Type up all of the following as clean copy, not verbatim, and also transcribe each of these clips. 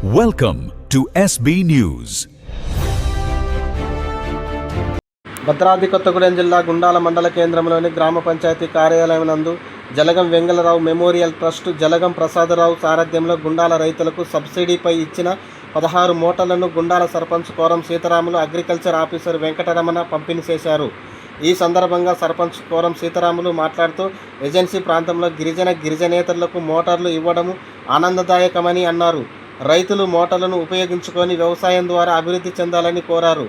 Welcome to SB News. Bhadradri Kothagudem జిల్లా గుండాల మండల కేంద్రంలోని గ్రామ పంచాయతీ కార్యాలయం నందు జలగం వెంగళరావు మెమోరియల్ ట్రస్ట్ జలగం ప్రసాదరావు సారథ్యంలో గుండాల రైతులకు సబ్సిడీపై ఇచ్చిన 16 మోటార్లను గుండాల సర్పంచ్ కోరం సీతారాములు, అగ్రికల్చర్ ఆఫీసర్ వెంకటరమణ పంపిణీ చేశారు. ఈ సందర్భంగా సర్పంచ్ కోరం సీతారాములు మాట్లాడుతూ ఏజెన్సీ ప్రాంతంలో గిరిజనేతరులకు మోటార్లు ఇవ్వడం ఆనందదాయకమని అన్నారు. రైతులు మోటార్లను ఉపయోగించుకొని వ్యవసాయం ద్వారా అభివృద్ధి చెందాలని కోరారు.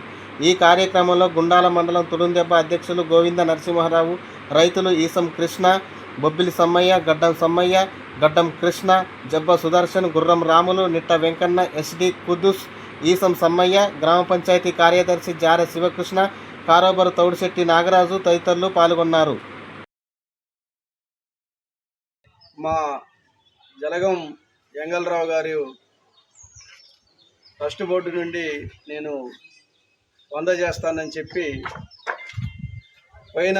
ఈ కార్యక్రమంలో గుండాల మండలం తుడుందెబ్బ అధ్యక్షులు గోవింద నరసింహారావు, రైతులు ఈసం కృష్ణ, బొబ్బిలి సమ్మయ్య, గడ్డం సమ్మయ్య, గడ్డం కృష్ణ, జబ్బ సుదర్శన్, గుర్రం రాములు, నిట్ట వెంకన్న, ఎస్డి కుద్దుస్, ఈసం సమ్మయ్య, గ్రామ పంచాయతీ కార్యదర్శి జారె శివకృష్ణ, కారోబరు తౌడిశెట్టి నాగరాజు తదితరులు పాల్గొన్నారు. మా జలగం వెంగళరావు గారి ట్రస్ట్ బోర్డు నుండి నేను చేస్తానని చెప్పి పోయిన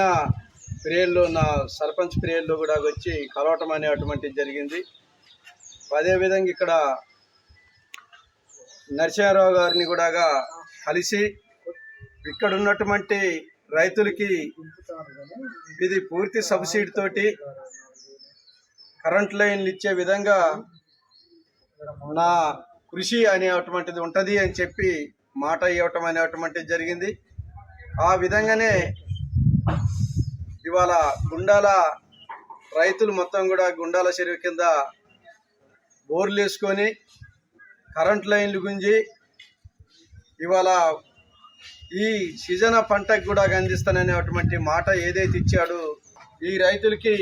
పీరియడ్లో నా సర్పంచ్ పీరియడ్లో కూడా వచ్చి కలవటం అనేటువంటిది జరిగింది. అదేవిధంగా ఇక్కడ నరసింహారావు గారిని కూడా కలిసి ఇక్కడ ఉన్నటువంటి రైతులకి ఇది పూర్తి సబ్సిడీ తోటి కరెంట్ లైన్లు ఇచ్చే విధంగా నా కృషి అనేటువంటిది ఉంటుంది అని చెప్పి మాట ఇవ్వటం అనేటువంటిది జరిగింది. ఆ విధంగానే ఇవాళ గుండాల రైతులు మొత్తం కూడా గుండాల చెరువు కింద బోర్లు వేసుకొని కరెంట్ లైన్లు గుంజి ఇవాళ ఈ సీజన్ పంటకు కూడా అందిస్తాననేటువంటి మాట ఏదైతే ఇచ్చాడో ఈ రైతులకి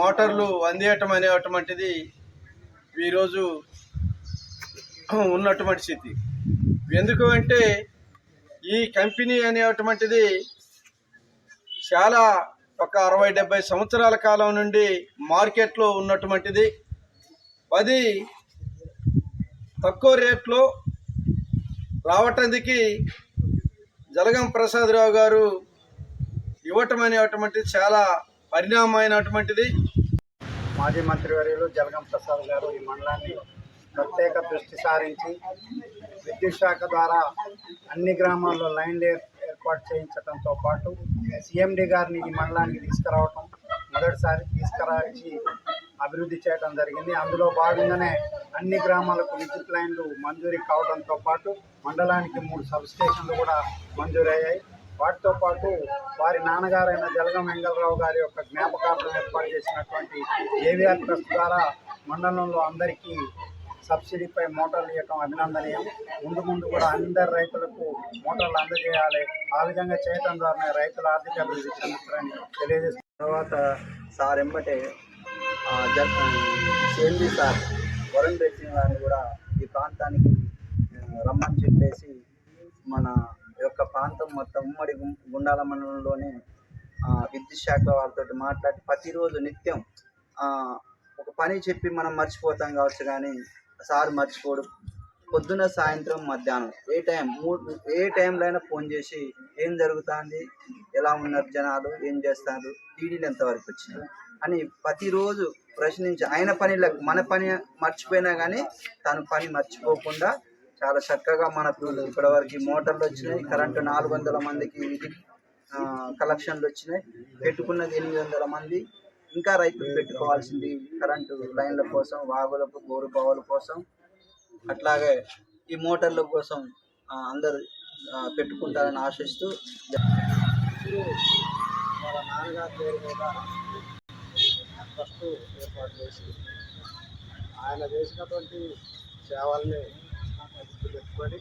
మోటార్లు అందేయటం అనేటువంటిది ఈరోజు ఉన్నటువంటి స్థితి. ఎందుకు అంటే ఈ కంపెనీ అనేటువంటిది చాలా ఒక 60-70 సంవత్సరాల కాలం నుండి మార్కెట్లో ఉన్నటువంటిది. అది తక్కువ రేట్లో రావటానికి జలగం ప్రసాదరావు గారు ఇవ్వటం అనేటువంటిది చాలా పరిణామమైనటువంటిది. మాజీ మంత్రివర్యులు జలగం ప్రసాద్ గారు ఈ మండలాన్ని ప్రత్యేక దృష్టి సారించి విద్యుత్ శాఖ ద్వారా అన్ని గ్రామాల్లో లైన్లు ఏర్పాటు చేయించడంతో పాటు సిఎండి గారిని ఈ మండలానికి తీసుకురావటం మొదటిసారి తీసుకురాచి అభివృద్ధి చేయడం జరిగింది. అందులో భాగంగానే అన్ని గ్రామాలకు విద్యుత్ లైన్లు మంజూరీ కావడంతో పాటు మండలానికి 3 సబ్ స్టేషన్లు కూడా మంజూరయ్యాయి. వాటితో పాటు వారి నాన్నగారైన జలగం వెంగళరావు గారి యొక్క జ్ఞాపకార్థం ఏర్పాటు చేసినటువంటి ఏవిఆర్ ట్రస్ట్ ద్వారా మండలంలో అందరికీ సబ్సిడీపై మోటార్లు ఇవ్వటం అభినందనీయం. ముందు కూడా అందరు రైతులకు మోటార్లు అందజేయాలి. ఆ విధంగా చేయటం ద్వారా రైతుల ఆర్థిక అభివృద్ధి చెందుతారని తెలియజేస్తున్న తర్వాత సార్ ఎంబటే సేంద్రీ సార్ వరుణ్ రెడ్డి గారిని కూడా ఈ ప్రాంతానికి రమ్మని చెప్పేసి మన యొక్క ప్రాంతం మొత్తం ఉమ్మడి గుండాల మండలంలోనే విద్యుత్ శాఖ వారితో మాట్లాడి ప్రతిరోజు నిత్యం ఒక పని చెప్పి మనం మర్చిపోతాం కావచ్చు, కానీ సార్ మర్చిపోడు. పొద్దున, సాయంత్రం, మధ్యాహ్నం ఏ టైంలో అయినా ఫోన్ చేసి ఏం జరుగుతుంది, ఎలా ఉన్నారు జనాలు, ఏం చేస్తారు, టీడీలు ఎంతవరకు వచ్చినాయి అని ప్రతిరోజు ప్రశ్నించి ఆయన మన పని మర్చిపోయినా కానీ తన పని మర్చిపోకుండా చాలా చక్కగా మనకు ఇప్పటివరకు మోటార్లు వచ్చినాయి, కరెంటు 400 మందికి కలెక్షన్లు వచ్చినాయి, పెట్టుకున్నది 800 మంది. ఇంకా రైతులు పెట్టుకోవాల్సింది కరెంటు లైన్ల కోసం, వాగులకు, బోరు బావుల కోసం, అట్లాగే ఈ మోటార్ల కోసం అందరూ పెట్టుకుంటారని ఆశిస్తూ వాళ్ళ నాన్నగారి పేరు మీద ట్రస్ట్ ఏర్పాటు చేసి ఆయన చేసినటువంటి సేవల్ని పెట్టుకొని